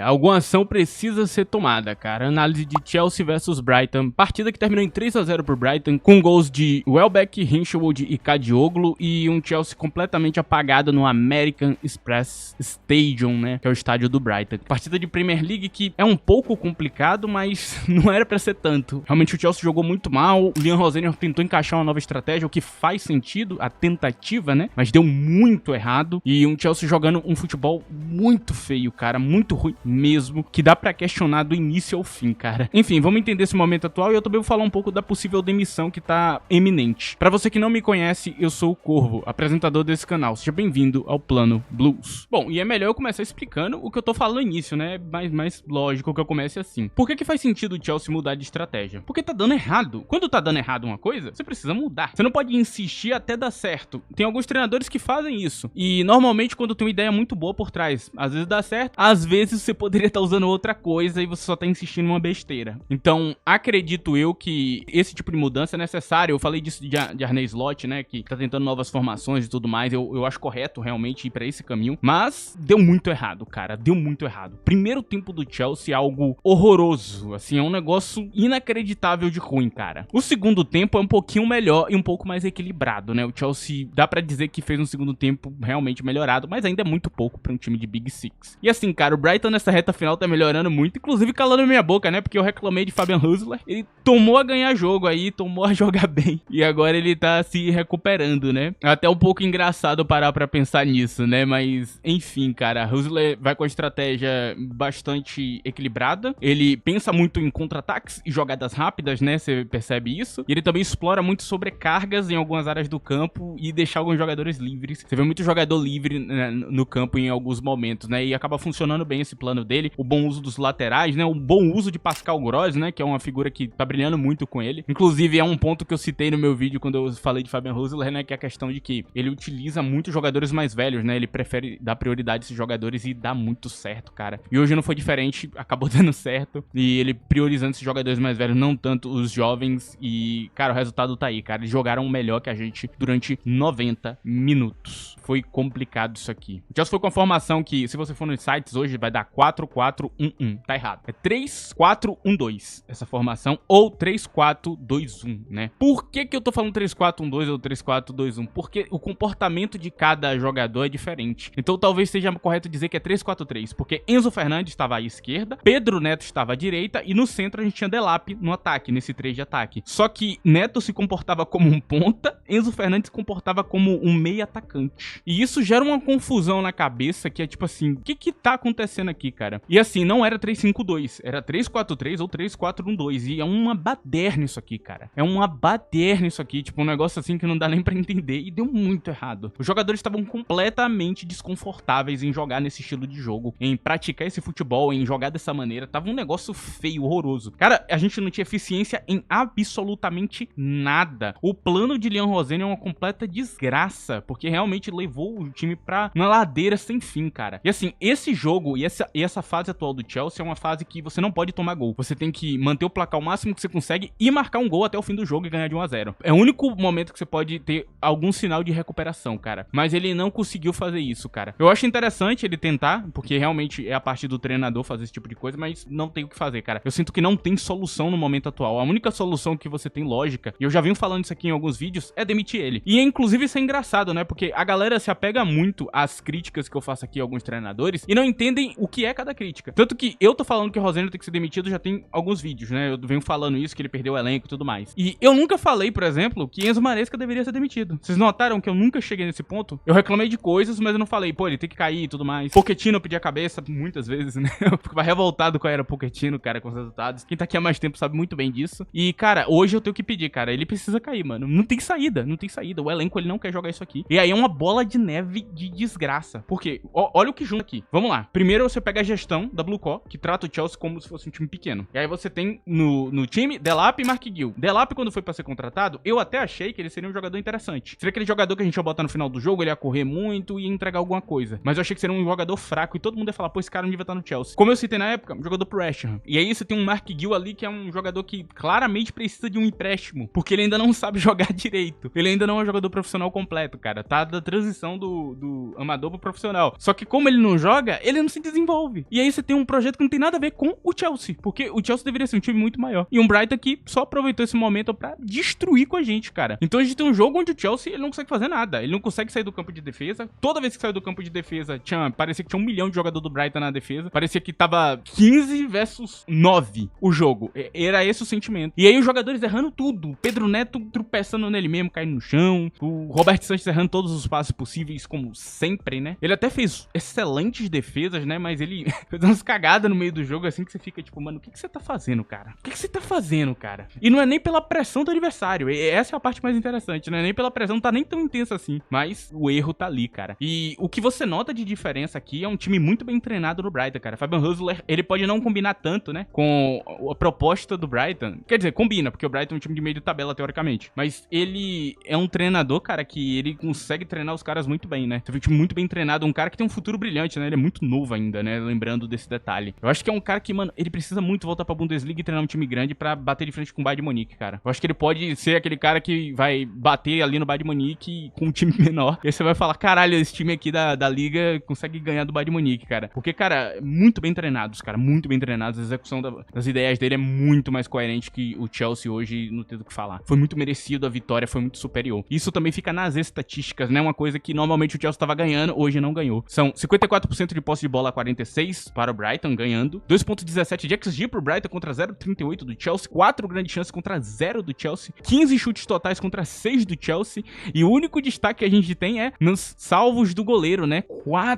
Alguma ação precisa ser tomada, cara. Análise de Chelsea versus Brighton. Partida que terminou em 3-0 pro Brighton, com gols de Welbeck, Hinshelwood e Kadioglu, e um Chelsea completamente apagado no American Express Stadium, né, que é o estádio do Brighton. Partida de Premier League que é um pouco complicado, mas não era pra ser tanto. Realmente o Chelsea jogou muito mal, o Liam Rosenior tentou encaixar uma nova estratégia, o que faz sentido, a tentativa, né, mas deu muito errado, e um Chelsea jogando um futebol muito feio, cara, muito ruim mesmo, que dá pra questionar do início ao fim, cara. Enfim, vamos entender esse momento atual e eu também vou falar um pouco da possível demissão que tá eminente. Pra você que não me conhece, eu sou o Corvo, apresentador desse canal. Seja bem-vindo ao Plano Blues. Bom, e é melhor eu começar explicando o que eu tô falando no início, né? Mais lógico que eu comece assim. Por que faz sentido o Chelsea mudar de estratégia? Porque tá dando errado. Quando tá dando errado uma coisa, você precisa mudar. Você não pode insistir até dar certo. Tem alguns treinadores que fazem isso. E normalmente quando tem uma ideia muito boa por trás, às vezes dá certo, às vezes você poderia estar usando outra coisa e você só tá insistindo em uma besteira. Então, acredito eu que esse tipo de mudança é necessário. Eu falei disso de Arne Slot, né, que tá tentando novas formações e tudo mais. Eu acho correto realmente ir pra esse caminho, mas deu muito errado, cara, deu muito errado. Primeiro tempo do Chelsea, algo horroroso, assim, é um negócio inacreditável de ruim, cara. O segundo tempo é um pouquinho melhor e um pouco mais equilibrado, né, o Chelsea dá pra dizer que fez um segundo tempo realmente melhorado, mas ainda é muito pouco pra um time de Big Six. E assim, cara, o Brighton nessa reta final tá melhorando muito, inclusive calando minha boca, né, porque eu reclamei de Fabian Hüsler, ele tomou a ganhar jogo aí, tomou a jogar bem, e agora ele tá se recuperando, né. É até um pouco engraçado parar pra pensar nisso, né, mas enfim, cara, Hüsler vai com a estratégia bastante equilibrada, ele pensa muito em contra-ataques e jogadas rápidas, né, você percebe isso, e ele também explora muito sobrecargas em algumas áreas do campo e deixar alguns jogadores livres. Você vê muito jogador livre, né, no campo em alguns momentos, né, e acaba funcionando bem esse plano dele, o bom uso dos laterais, né, o bom uso de Pascal Gross, né, que é uma figura que tá brilhando muito com ele. Inclusive é um ponto que eu citei no meu vídeo quando eu falei de Fabian Hüsler, né, que é a questão de que ele utiliza muito jogadores mais velhos, né, ele prefere dar prioridade a esses jogadores e dá muito certo, cara. E hoje não foi diferente, acabou dando certo, e ele priorizando esses jogadores mais velhos, não tanto os jovens, e, cara, o resultado tá aí, cara, eles jogaram melhor que a gente durante 90 minutos. Foi complicado isso aqui. O Chelsea foi com a formação que, se você for nos sites hoje, vai dar 4-4-1-1. Tá errado. É 3-4-1-2 essa formação, ou 3-4-2-1, né? Por que eu tô falando 3-4-1-2 ou 3-4-2-1? Porque o comportamento de cada jogador é diferente. Então talvez seja correto dizer que é 3-4-3, porque Enzo Fernandes estava à esquerda, Pedro Neto estava à direita e no centro a gente tinha Delap no ataque, nesse 3 de ataque. Só que Neto se comportava como um ponta, Enzo Fernandes se comportava como um meio atacante. E isso gera uma confusão na cabeça que é tipo assim, o que tá acontecendo aqui, cara? E assim, não era 3-5-2, era 3-4-3 ou 3-4-1-2. E é uma baderna isso aqui, cara. É uma baderna isso aqui, tipo um negócio assim que não dá nem pra entender. E deu muito errado. Os jogadores estavam completamente desconfortáveis em jogar nesse estilo de jogo, em praticar esse futebol, em jogar dessa maneira. Tava um negócio feio, horroroso. Cara, a gente não tinha eficiência em absolutamente nada. O plano de Liam Rosenior é uma completa desgraça, porque realmente levou o time pra uma ladeira sem fim, cara. E assim, esse jogo e essa fase atual do Chelsea é uma fase que você não pode tomar gol. Você tem que manter o placar o máximo que você consegue e marcar um gol até o fim do jogo e ganhar de 1-0. É o único momento que você pode ter algum sinal de recuperação, cara. Mas ele não conseguiu fazer isso, cara. Eu acho interessante ele tentar, porque realmente é a parte do treinador fazer esse tipo de coisa, mas não tem o que fazer, cara. Eu sinto que não tem solução no momento atual. A única solução que você tem lógica, e eu já venho falando isso aqui em alguns vídeos, é demitir ele. E inclusive isso é engraçado, né? Porque a galera se apega muito às críticas que eu faço aqui a alguns treinadores e não entendem o que é cada crítica. Tanto que eu tô falando que o Rosenior tem que ser demitido já tem alguns vídeos, né? Eu venho falando isso, que ele perdeu o elenco e tudo mais. E eu nunca falei, por exemplo, que Enzo Maresca deveria ser demitido. Vocês notaram que eu nunca cheguei nesse ponto? Eu reclamei de coisas, mas eu não falei, pô, ele tem que cair e tudo mais. Pochettino eu pedi a cabeça muitas vezes, né? Eu ficava revoltado com a era Pochettino, cara, com os resultados. Quem tá aqui há mais tempo sabe muito bem disso. E, cara, hoje eu tenho que pedir, cara, ele precisa cair, mano. Não tem saída, não tem saída. O elenco, ele não quer jogar isso aqui. E aí é uma bola de neve de desgraça. Por quê? Olha o que junta aqui. Vamos lá. Primeiro você pega a gestão da Blue Co, que trata o Chelsea como se fosse um time pequeno. E aí você tem no time Delap e Mark Gill. Delap, quando foi pra ser contratado, eu até achei que ele seria um jogador interessante. Seria aquele jogador que a gente ia botar no final do jogo, ele ia correr muito e ia entregar alguma coisa. Mas eu achei que seria um jogador fraco e todo mundo ia falar, pô, esse cara não devia estar no Chelsea. Como eu citei na época, um jogador pro West Ham. E aí você tem um Mark Gill ali que é um jogador que claramente precisa de um empréstimo, porque ele ainda não sabe jogar direito. Ele ainda não é um jogador profissional completo, cara. Tá da transição do amador pro profissional. Só que como ele não joga, ele não se desenvolve desenvolve. E aí você tem um projeto que não tem nada a ver com o Chelsea, porque o Chelsea deveria ser um time muito maior. E um Brighton que só aproveitou esse momento pra destruir com a gente, cara. Então a gente tem um jogo onde o Chelsea ele não consegue fazer nada. Ele não consegue sair do campo de defesa. Toda vez que saiu do campo de defesa, parecia que tinha 1 milhão de jogador do Brighton na defesa. Parecia que tava 15 versus 9 o jogo. Era esse o sentimento. E aí os jogadores errando tudo. Pedro Neto tropeçando nele mesmo, caindo no chão. O Roberto Sanches errando todos os passos possíveis, como sempre, né? Ele até fez excelentes defesas, né? Mas ele fez umas cagadas no meio do jogo, assim, que você fica tipo, mano, o que você tá fazendo, cara? O que você tá fazendo, cara? E não é nem pela pressão do adversário. Essa é a parte mais interessante, né? Nem pela pressão, não tá nem tão intensa assim. Mas o erro tá ali, cara. E o que você nota de diferença aqui é um time muito bem treinado no Brighton, cara. Fabian Hüsler, ele pode não combinar tanto, né? Com a proposta do Brighton. Quer dizer, combina, porque o Brighton é um time de meio de tabela, teoricamente. Mas ele é um treinador, cara, que ele consegue treinar os caras muito bem, né? Você vê um time muito bem treinado, um cara que tem um futuro brilhante, né? Ele é muito novo ainda, né? Lembrando desse detalhe. Eu acho que é um cara que, mano, ele precisa muito voltar pra Bundesliga e treinar um time grande pra bater de frente com o Bayern de Munique, cara. Eu acho que ele pode ser aquele cara que vai bater ali no Bayern de Munique com um time menor. E aí você vai falar, caralho, esse time aqui da Liga consegue ganhar do Bayern de Munique, cara. Porque, cara, muito bem treinados, cara. Muito bem treinados. A execução das ideias dele é muito mais coerente que o Chelsea hoje, não tem do que falar. Foi muito merecido, a vitória foi muito superior. Isso também fica nas estatísticas, né? Uma coisa que normalmente o Chelsea tava ganhando, hoje não ganhou. São 54% de posse de bola a 46 para o Brighton, ganhando. 2.17 de XG pro Brighton contra 0.38 do Chelsea. 4 grandes chances contra 0 do Chelsea. 15 chutes totais contra 6 do Chelsea. E o único destaque que a gente tem é nos salvos do goleiro, né?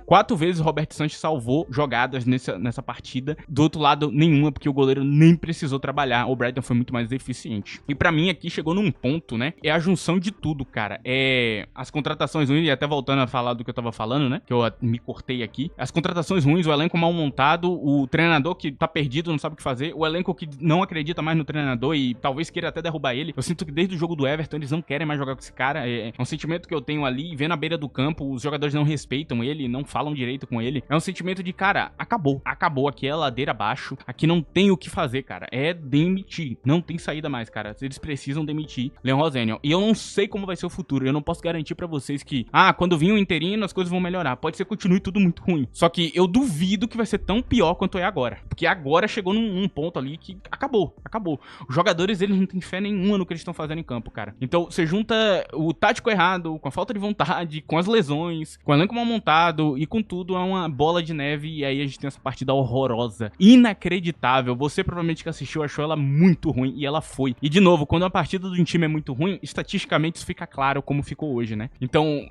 4 vezes o Roberto Sanches salvou jogadas nessa partida. Do outro lado, nenhuma, porque o goleiro nem precisou trabalhar. O Brighton foi muito mais eficiente. E pra mim aqui chegou num ponto, né? É a junção de tudo, cara. É as contratações ruins, e até voltando a falar do que eu tava falando, né? Que eu me cortei aqui. As contratações ruins, o elenco mal montado, o treinador que tá perdido, não sabe o que fazer, o elenco que não acredita mais no treinador e talvez queira até derrubar ele. Eu sinto que desde o jogo do Everton eles não querem mais jogar com esse cara. É um sentimento que eu tenho ali, vendo a beira do campo, os jogadores não respeitam ele, não falam direito com ele. É um sentimento de, cara, acabou aqui, é ladeira abaixo, aqui não tem o que fazer, cara. É demitir, não tem saída mais, cara. Eles precisam demitir Leon Rosenior. E eu não sei como vai ser o futuro, eu não posso garantir pra vocês que, quando vir um interino as coisas vão melhorar. Pode ser que continue tudo muito ruim. Só que eu duvido que vai ser tão pior quanto é agora. Porque agora chegou num ponto ali que acabou. Os jogadores, eles não têm fé nenhuma no que eles estão fazendo em campo, cara. Então, você junta o tático errado, com a falta de vontade, com as lesões, com o elenco mal montado e com tudo, é uma bola de neve. E aí a gente tem essa partida horrorosa, inacreditável. Você provavelmente que assistiu achou ela muito ruim e ela foi. E de novo, quando a partida de um time é muito ruim, estatisticamente isso fica claro como ficou hoje, né? Então,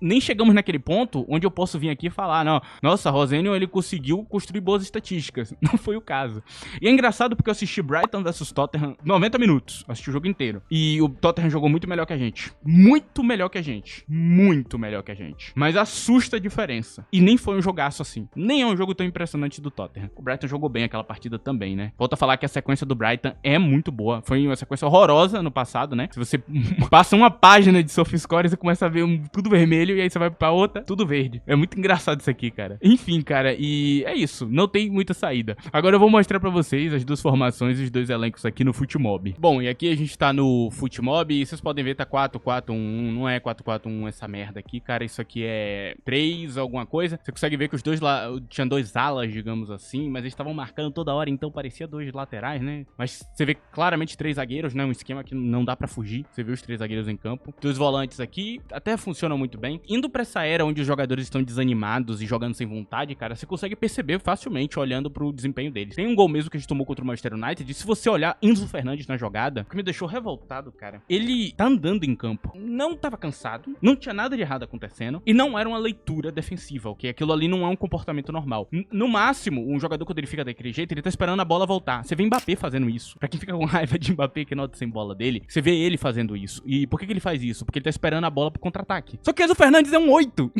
nem chegamos naquele ponto onde eu posso vir aqui e falar, não, nossa, Rosenior, ele conseguiu construir boas estatísticas. Não foi o caso. E é engraçado porque eu assisti Brighton vs Tottenham 90 minutos. Assisti o jogo inteiro. E o Tottenham jogou muito melhor que a gente. Muito melhor que a gente. Muito melhor que a gente. Mas assusta a diferença. E nem foi um jogaço assim. Nem é um jogo tão impressionante do Tottenham. O Brighton jogou bem aquela partida também, né? Volto a falar que a sequência do Brighton é muito boa. Foi uma sequência horrorosa no passado, né? Se você passa uma página de SofaScore, você começa a ver tudo vermelho e aí você vai pra outra, tudo verde. É muito engraçado isso aqui, cara. Enfim, cara, e é isso. Não tem muita saída. Agora eu vou mostrar pra vocês as duas formações e os dois elencos aqui no FUTMOB. Bom, e aqui a gente tá no FUTMOB e vocês podem ver, tá 4-4-1. Não é 4-4-1 essa merda aqui, cara. Isso aqui é 3 alguma coisa. Você consegue ver que os dois lá tinham 2 alas, digamos assim, mas eles estavam marcando toda hora, então parecia 2 laterais, né? Mas você vê claramente 3 zagueiros, né? Um esquema que não dá pra fugir. Você vê os 3 zagueiros em campo. 2 volantes aqui, até funcionam muito bem. Indo pra essa era onde os jogadores estão desanimados e jogando sem vontade, cara, você consegue perceber facilmente olhando pro desempenho deles. Tem um gol mesmo que a gente tomou contra o Manchester United, e se você olhar Enzo Fernandes na jogada, o que me deixou revoltado, cara, ele tá andando em campo, não tava cansado, não tinha nada de errado acontecendo, e não era uma leitura defensiva, ok? Aquilo ali não é um comportamento normal. No máximo, um jogador quando ele fica daquele jeito, ele tá esperando a bola voltar. Você vê Mbappé fazendo isso. Pra quem fica com raiva de Mbappé que nota sem bola dele, você vê ele fazendo isso. E por que ele faz isso? Porque ele tá esperando a bola pro contra-ataque. Só que Enzo Fernandes é um 8.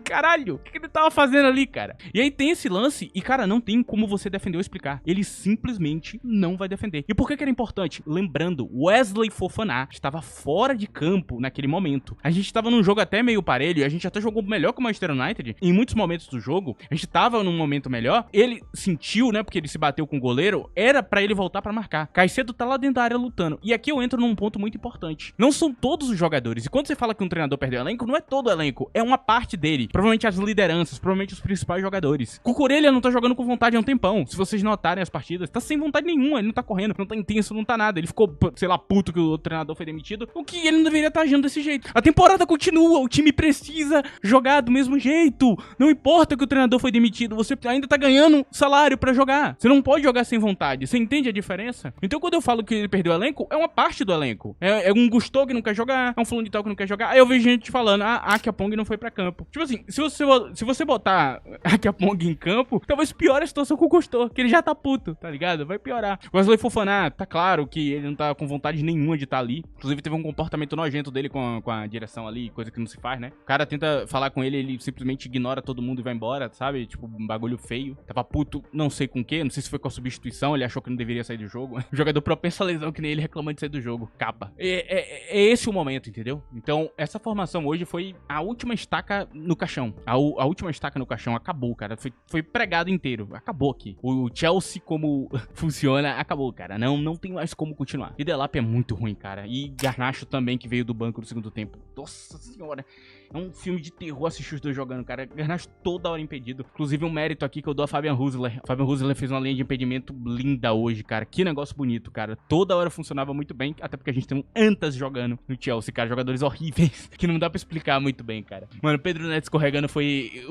Caralho, o que ele tava fazendo ali, cara? E aí tem esse lance e, cara, não tem como você defender ou explicar. Ele simplesmente não vai defender. E por que era importante? Lembrando, Wesley Fofana estava fora de campo naquele momento. A gente tava num jogo até meio parelho, a gente até jogou melhor que o Manchester United. Em muitos momentos do jogo, a gente tava num momento melhor. Ele sentiu, né, porque ele se bateu com o goleiro, era pra ele voltar pra marcar. Caicedo tá lá dentro da área lutando. E aqui eu entro num ponto muito importante. Não são todos os jogadores. E quando você fala que um treinador perdeu o elenco, não é todo o elenco, é uma parte dele. Provavelmente as lideranças, provavelmente os principais jogadores. jogadores. Cucurella não tá jogando com vontade há um tempão. Se vocês notarem as partidas, tá sem vontade nenhuma. Ele não tá correndo, não tá intenso, não tá nada. Ele ficou, sei lá, puto que o treinador foi demitido. O que ele não deveria estar agindo desse jeito. A temporada continua, o time precisa jogar do mesmo jeito. Não importa que o treinador foi demitido, você ainda tá ganhando salário pra jogar. Você não pode jogar sem vontade. Você entende a diferença? Então quando eu falo que ele perdeu o elenco, é uma parte do elenco. É um Gusto que não quer jogar, é um fulano de tal que não quer jogar. Aí eu vejo gente falando, a Akiapong não foi pra campo. Tipo assim, se você botar a Akiapong em campo, talvez piore a situação com o Gusto, que ele já tá puto, tá ligado? Vai piorar. O Wesley Fofana, tá claro que ele não tá com vontade nenhuma de estar ali. Inclusive teve um comportamento nojento dele com a direção ali, coisa que não se faz, né? O cara tenta falar com ele, ele simplesmente ignora todo mundo e vai embora, sabe? Tipo, um bagulho feio. Tava puto, não sei com o quê, não sei se foi com a substituição, ele achou que não deveria sair do jogo. O jogador propenso a lesão que nem ele reclamando de sair do jogo. Capa. É esse o momento, entendeu? Então, essa formação hoje foi a última estaca no caixão. A última estaca no caixão acabou, cara. Foi pregado inteiro. Acabou aqui. O Chelsea, como funciona, acabou, cara. Não tem mais como continuar. E Delap é muito ruim, cara. E Garnacho também, que veio do banco no segundo tempo. Nossa senhora. É um filme de terror assistir os dois jogando, cara. Garnacho toda hora impedido. Inclusive um mérito aqui que eu dou a Fabian Husler. Fabian Husler fez uma linha de impedimento linda hoje, cara. Que negócio bonito, cara. Toda hora funcionava muito bem, até porque a gente tem um Antas jogando no Chelsea, cara. Jogadores horríveis, que não dá pra explicar muito bem, cara. Mano, Pedro Neto escorregando foi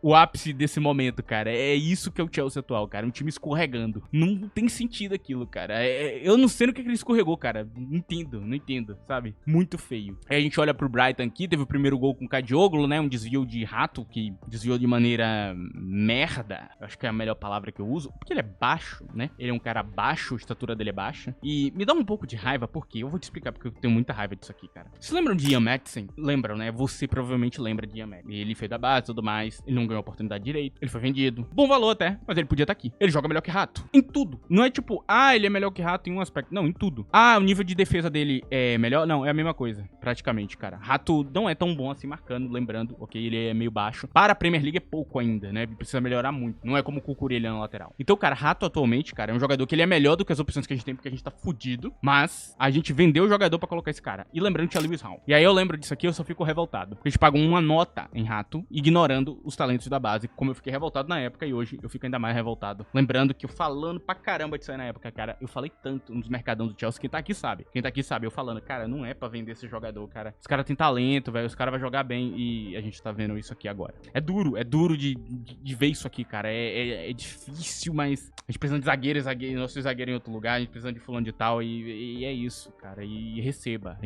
o ápice desse momento, cara. É isso que é o Chelsea atual, cara. Um time escorregando. Não tem sentido aquilo, cara. Eu não sei no que ele escorregou, cara. Não entendo, sabe? Muito feio. Aí a gente olha pro Brighton aqui, teve o primeiro gol com o Kadioglu, né? Um desvio de rato, que desviou de maneira merda. Eu acho que é a melhor palavra que eu uso. Porque ele é baixo, né? Ele é um cara baixo, a estatura dele é baixa. E me dá um pouco de raiva, porque eu vou te explicar porque eu tenho muita raiva disso aqui, cara. Vocês lembram de Ian Madsen? Lembram, né? Você provavelmente lembra de Ian Madsen. Ele foi da base e tudo mais. Ele não ganhou oportunidade direito. Ele foi vendido. Bom valor até, mas ele podia estar aqui. Ele joga melhor que rato. Em tudo. Não é tipo, ele é melhor que rato em um aspecto. Não, em tudo. O nível de defesa dele é melhor? Não, é a mesma coisa. Praticamente, cara. Rato não é tão bom assim marcando, lembrando, ok? Ele é meio baixo. Para a Premier League é pouco ainda, né? Precisa melhorar muito. Não é como o Cucurella na lateral. Então, cara, Rato atualmente, cara, é um jogador que ele é melhor do que as opções que a gente tem, porque a gente tá fudido. Mas a gente vendeu o jogador pra colocar esse cara. E lembrando que tinha Lewis Hall. E aí eu lembro disso aqui, eu só fico revoltado. Porque a gente pagou uma nota em Rato, ignorando os talentos da base, como eu fiquei revoltado na época e hoje eu fico ainda mais revoltado. Lembrando que eu falando pra caramba disso aí na época, cara, eu falei tanto nos mercadão do Chelsea, quem tá aqui sabe. Quem tá aqui sabe, eu falando, cara, não é pra vender esse jogador, cara. Os caras têm talento, velho, os caras vão jogar bem e a gente tá vendo isso aqui agora. É duro de ver isso aqui, cara. É difícil, mas a gente precisa de zagueiro, nosso zagueiro em outro lugar, a gente precisa de fulano de tal e é isso, cara. E receba.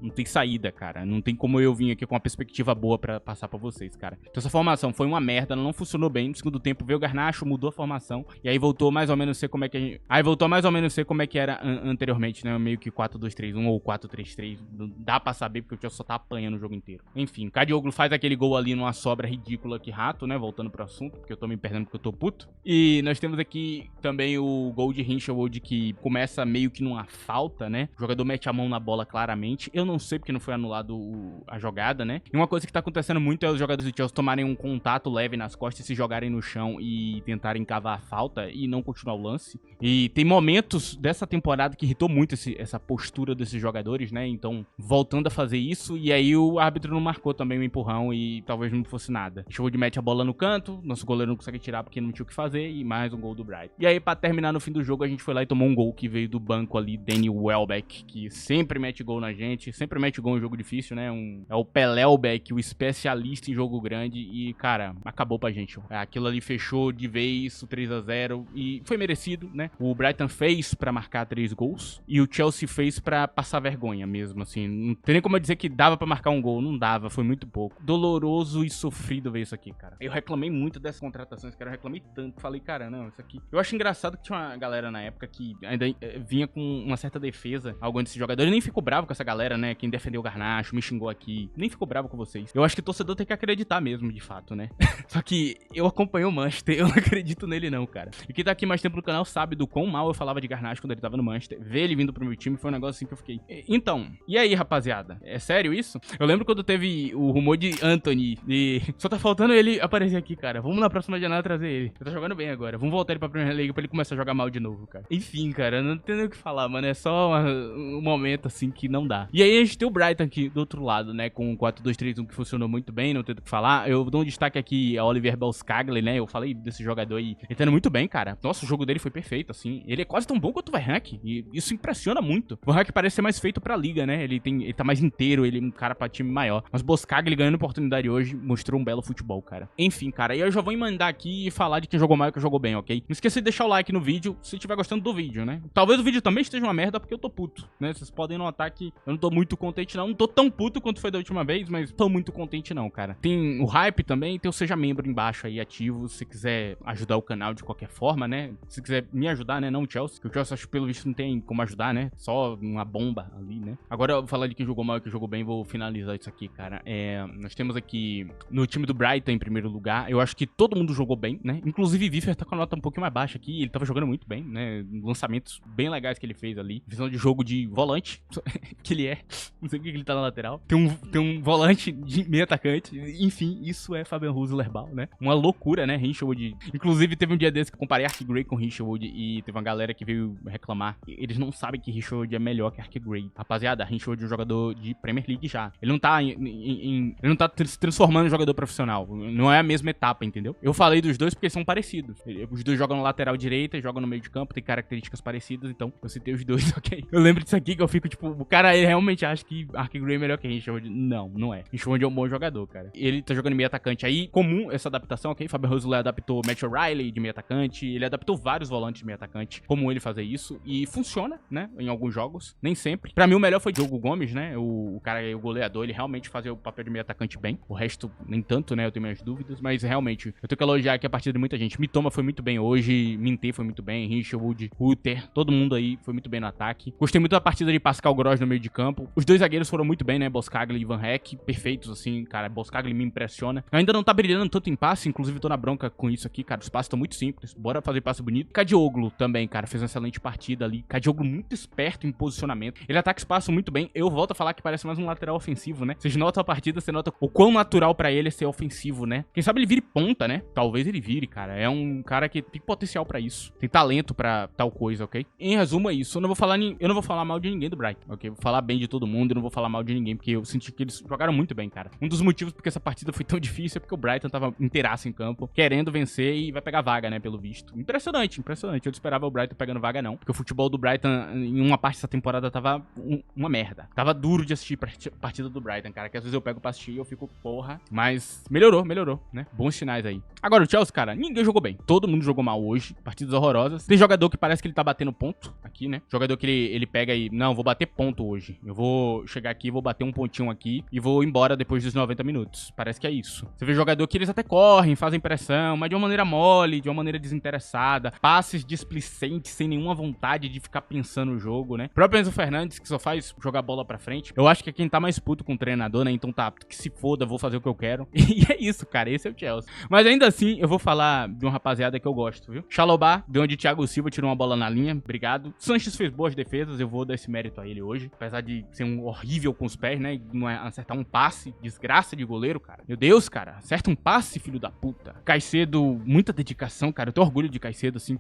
Não tem saída, cara. Não tem como eu vir aqui com uma perspectiva boa pra passar pra vocês, cara. Então essa formação foi uma merda, ela não funcionou bem. No segundo tempo veio o Garnacho, mudou a formação e aí voltou mais ou menos a ser como é que a gente... Aí voltou mais ou menos a ser como é que era anteriormente, né? Meio que 4-2-3-1 ou 4-3-3. Não dá pra saber porque o Chelsea só tá apanhando o jogo inteiro. Enfim, Kadioglu faz aquele gol ali numa sobra ridícula que Rato, né? Voltando pro assunto, porque eu tô me perdendo porque eu tô puto. E nós temos aqui também o gol de Hinshelwood que começa meio que numa falta, né? O jogador mete a mão na bola claramente. Eu não sei porque não foi anulado a jogada, né? E uma coisa que tá acontecendo muito é os jogadores do Chelsea tomarem um contato leve nas costas, se jogarem no chão e tentarem cavar a falta e não continuar o lance. E tem momentos dessa temporada que irritou muito essa postura desses jogadores, né? Então, voltando a fazer isso, e aí o árbitro não marcou também o empurrão e talvez não fosse nada. Hinshelwood mete a bola no canto, nosso goleiro não consegue tirar porque não tinha o que fazer, e mais um gol do Brighton. E aí, pra terminar no fim do jogo, a gente foi lá e tomou um gol que veio do banco ali, Danny Welbeck, que sempre mete gol na gente, sempre mete gol em jogo difícil, né? É o Pelelbeck, o especialista em jogo grande, e, cara, acabou pra gente. Aquilo ali fechou de vez o 3-0 e foi merecido, né? O Brighton fez pra marcar 3 gols e o Chelsea fez pra passar vergonha mesmo, assim. Não tem nem como eu dizer que dava pra marcar um gol, não dava, foi muito pouco. Doloroso e sofrido ver isso aqui, cara. Eu reclamei muito dessas contratações, cara, eu reclamei tanto. Falei, cara, não, isso aqui... Eu acho engraçado que tinha uma galera na época que ainda vinha com uma certa defesa, algum desses jogadores. Eu nem fico bravo com essa galera, né? Quem defendeu o Garnacho, me xingou aqui. Nem fico bravo com vocês. Eu acho que o torcedor tem que acreditar mesmo, de fato, né? Só que eu acompanho o Manchester, eu não acredito nele não, cara. E quem tá aqui mais tempo no canal sabe do quão mal eu falava de Garnacho quando ele tava no Manchester. Ver ele vindo pro meu time foi um negócio assim que eu fiquei... Então, e aí, rapaziada? É sério isso? Eu lembro quando teve o rumor de Anthony e... Só tá faltando ele aparecer aqui, cara. Vamos na próxima janela trazer ele. Ele tá jogando bem agora. Vamos voltar ele pra Premier League Liga pra ele começar a jogar mal de novo, cara. Enfim, cara, não tem nem o que falar, mano. É só um momento, assim, que não dá. E aí a gente tem o Brighton aqui do outro lado, né? Com o 4-2-3-1 que funcionou muito bem, não tem o que falar. Eu dou um destaque aqui a Oliver Belskagli, né? Eu falei desse jogador aí, ele tá indo muito bem, cara. Nossa, o jogo dele foi perfeito, assim. Ele é quase tão bom quanto o Verhack. E isso impressiona muito. O Verhack parece ser mais feito pra liga, né? Ele tá mais inteiro, ele é um cara pra time maior. Mas Belskagli ganhando oportunidade hoje mostrou um belo futebol, cara. Enfim, cara, e eu já vou emendar aqui e falar de quem jogou mal e quem jogou bem, ok? Não esqueça de deixar o like no vídeo se estiver gostando do vídeo, né? Talvez o vídeo também esteja uma merda porque eu tô puto, né? Vocês podem notar que eu não tô muito contente não. Não tô tão puto quanto foi da última vez, mas tô muito contente não, cara. Tem o hype também, tem o Seja Membro embaixo aí ativo, se quiser ajudar o canal de qualquer forma, né? Se quiser me ajudar, né? Não o Chelsea, que o Chelsea acho que pelo visto não tem como ajudar, né? Só uma bomba ali, né? Agora eu vou falar de quem jogou mal e quem jogou bem, vou finalizar isso aqui, cara. Nós temos aqui no time do Brighton em primeiro lugar, eu acho que todo mundo jogou bem, né? Inclusive Wiffer tá com a nota um pouquinho mais baixa aqui, ele tava jogando muito bem, né? Lançamentos bem legais que ele fez ali. Visão de jogo de volante, que ele é. Não sei porque ele tá na lateral. Tem um volante de meio atacante. Enfim, isso é Fabian Ruiz Lerbal, né? Uma loucura, né? Hinshelwood. Inclusive, teve um dia desse que eu comparei Ark Gray com Hinshelwood e teve uma galera que veio reclamar. Eles não sabem que Hinshelwood é melhor que Ark Gray. Rapaziada, Hinshelwood é um jogador de Premier League já. Ele não tá ele não tá se transformando em jogador profissional. Não é a mesma etapa, entendeu? Eu falei dos dois porque são parecidos. Os dois jogam na lateral direita, jogam no meio de campo, tem características parecidas, então eu citei os dois, ok? Eu lembro disso aqui que eu fico tipo, o cara realmente acha que Ark Gray é melhor que Hinshelwood. Não, não é. Hinshelwood é um bom jogador, cara. Ele tá jogando meio atacante aí, comum essa adaptação, ok? Fabian Ruiz adaptou Matt O'Reilly de meio atacante, ele adaptou vários volantes de meio atacante, comum ele fazer isso, e funciona, né? Em alguns jogos, nem sempre. Pra mim o melhor foi Diogo Gomes, né? O cara, o goleador, ele realmente fazia o papel de meio atacante bem. O resto, nem tanto, né? Eu tenho minhas dúvidas, mas realmente, eu tenho que elogiar aqui a partida de muita gente. Mitoma foi muito bem hoje, Mintê foi muito bem, Hinshelwood, Rutter, todo mundo aí foi muito bem no ataque. Gostei muito da partida de Pascal Gross no meio de campo. Os dois zagueiros foram muito bem, né? Belskagli e Van Heck, perfeitos, assim, cara. Belskagli me impressiona. Ainda não tá brilhando tanto em passe, inclusive tô na bronca com isso aqui, cara. Os passes estão muito simples. Bora fazer passe bonito. Cadioglu também, cara, fez uma excelente partida ali. Cadioglu muito esperto em posicionamento. Ele ataca espaço muito bem. Eu volto a falar que parece mais um lateral ofensivo, né? Vocês notam a partida, você nota o quão natural pra ele é ser ofensivo, né? Quem sabe ele vire ponta, né? Talvez ele vire, cara. É um cara que tem potencial pra isso. Tem talento pra tal coisa, ok? Em resumo é isso. Eu não vou falar mal de ninguém do Brighton, ok? Vou falar bem de todo mundo e não vou falar mal de ninguém, porque eu senti que eles jogaram muito bem, cara. Um dos motivos porque essa partida foi tão difícil é porque o Brighton tava inteiraço em campo, querendo vencer e vai pegar vaga, né, pelo visto. Impressionante, impressionante. Eu não esperava o Brighton pegando vaga, não. Porque o futebol do Brighton, em uma parte dessa temporada, tava uma merda. Tava duro de assistir partida do Brighton, cara, que às vezes eu pego pra assistir e eu fico, porra. Mas melhorou, né? Bons sinais aí. Agora, o Chelsea, cara, ninguém jogou bem. Todo mundo jogou mal hoje. Partidas horrorosas. Tem jogador que parece que ele tá batendo ponto aqui, né? Jogador que ele pega e, não, vou bater ponto hoje. Eu vou chegar aqui, vou bater um pontinho aqui e vou embora depois dos 90 minutos. Parece que é isso. Você vê jogador que eles até correm, fazem pressão, mas de uma maneira mole, de uma maneira desinteressada. Passes displicentes, sem nenhuma vontade de ficar pensando no jogo, né? O próprio Enzo Fernandes, que só faz jogar bola pra frente. Eu acho que é quem tá mais puto com o treinador, né? Então tá, que se foda, vou fazer o que eu quero. E é isso, cara. Esse é o Chelsea. Mas ainda assim, eu vou falar de uma rapaziada que eu gosto, viu? Chalobah, deu onde Thiago Silva tirou uma bola na linha. Obrigado. Sanches fez boas defesas, eu vou dar esse mérito a ele hoje. Apesar de ser um horrível com os pés, né? Não é acertar um passe, desgraça de goleiro, cara. Meu Deus, cara. Acerta um passe, filho da puta. Caicedo, muita dedicação, cara. Eu tenho orgulho de Caicedo, assim.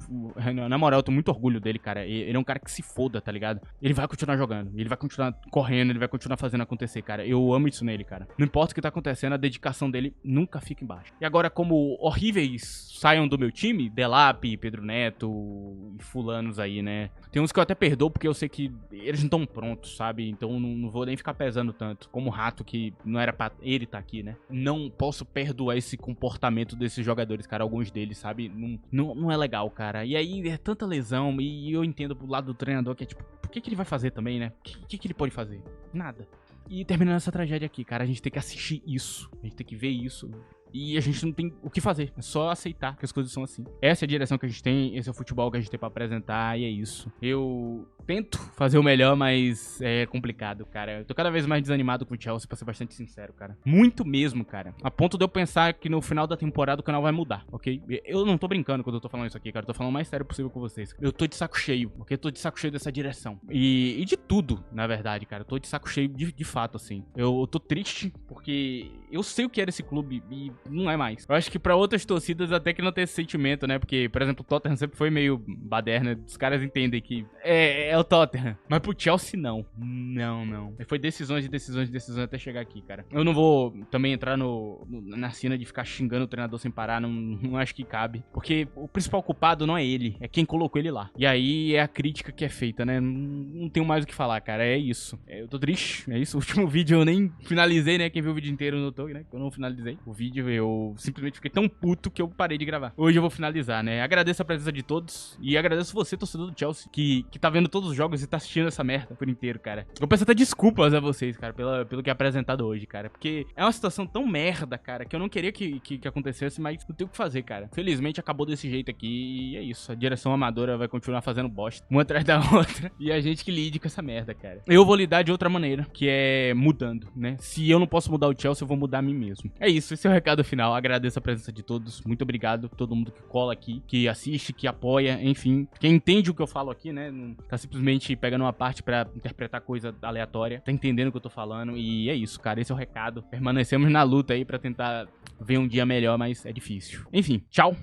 Na moral, eu tô muito orgulho dele, cara. Ele é um cara que se foda, tá ligado? Ele vai continuar jogando. Ele vai continuar correndo, ele vai continuar fazendo acontecer, cara. Eu amo isso nele, cara. Não importa o que tá acontecendo, a dedicação dele nunca fica embaixo. E agora, como horríveis saiam do meu time, Delap, Pedro Neto e fulanos aí, né? Tem uns que eu até perdoo porque eu sei que eles não estão prontos, sabe? Então não vou nem ficar pesando tanto. Como o Rato, que não era pra ele tá aqui, né? Não posso perdoar esse comportamento desses jogadores, cara. Alguns deles, sabe? Não é legal, cara. E aí é tanta lesão e eu entendo pro lado do treinador que é tipo, por que ele vai fazer também, né? O que ele pode fazer? Nada. E terminando essa tragédia aqui, cara, a gente tem que assistir isso. A gente tem que ver isso. E a gente não tem o que fazer, é só aceitar que as coisas são assim. Essa é a direção que a gente tem, esse é o futebol que a gente tem pra apresentar e é isso. Eu tento fazer o melhor, mas é complicado, cara. Eu tô cada vez mais desanimado com o Chelsea, pra ser bastante sincero, cara. Muito mesmo, cara. A ponto de eu pensar que no final da temporada o canal vai mudar, ok? Eu não tô brincando quando eu tô falando isso aqui, cara. Eu tô falando o mais sério possível com vocês. Eu tô de saco cheio, ok? Eu tô de saco cheio dessa direção. E de tudo, na verdade, cara. Eu tô de saco cheio de fato, assim. Eu tô triste porque eu sei o que era esse clube e não é mais. Eu acho que pra outras torcidas até que não tem esse sentimento, né? Porque, por exemplo, o Tottenham sempre foi meio baderna. Os caras entendem que é o Tottenham. Mas pro Chelsea, não. Não. Foi decisões até chegar aqui, cara. Eu não vou também entrar na cena de ficar xingando o treinador sem parar. Não acho que cabe. Porque o principal culpado não é ele. É quem colocou ele lá. E aí é a crítica que é feita, né? Não tenho mais o que falar, cara. É isso. Eu tô triste. É isso. O último vídeo eu nem finalizei, né? Quem viu o vídeo inteiro notou, né? Eu não finalizei o vídeo. Eu simplesmente fiquei tão puto que eu parei de gravar. Hoje eu vou finalizar, né? Agradeço a presença de todos. E agradeço você, torcedor do Chelsea, que tá vendo todos os jogos e tá assistindo essa merda por inteiro, cara. Eu peço até desculpas a vocês, cara, pelo que é apresentado hoje, cara. Porque é uma situação tão merda, cara, que eu não queria que acontecesse, mas não tem o que fazer, cara. Felizmente acabou desse jeito aqui e é isso. A direção amadora vai continuar fazendo bosta, uma atrás da outra. E a gente que lide com essa merda, cara. Eu vou lidar de outra maneira, que é mudando, né? Se eu não posso mudar o Chelsea, eu vou mudar a mim mesmo. É isso, esse é o recado final. Agradeço a presença de todos. Muito obrigado a todo mundo que cola aqui, que assiste, que apoia, enfim. Quem entende o que eu falo aqui, né? Não tá simplesmente pegando uma parte pra interpretar coisa aleatória. Tá entendendo o que eu tô falando. E é isso, cara. Esse é o recado. Permanecemos na luta aí pra tentar ver um dia melhor, mas é difícil. Enfim, tchau.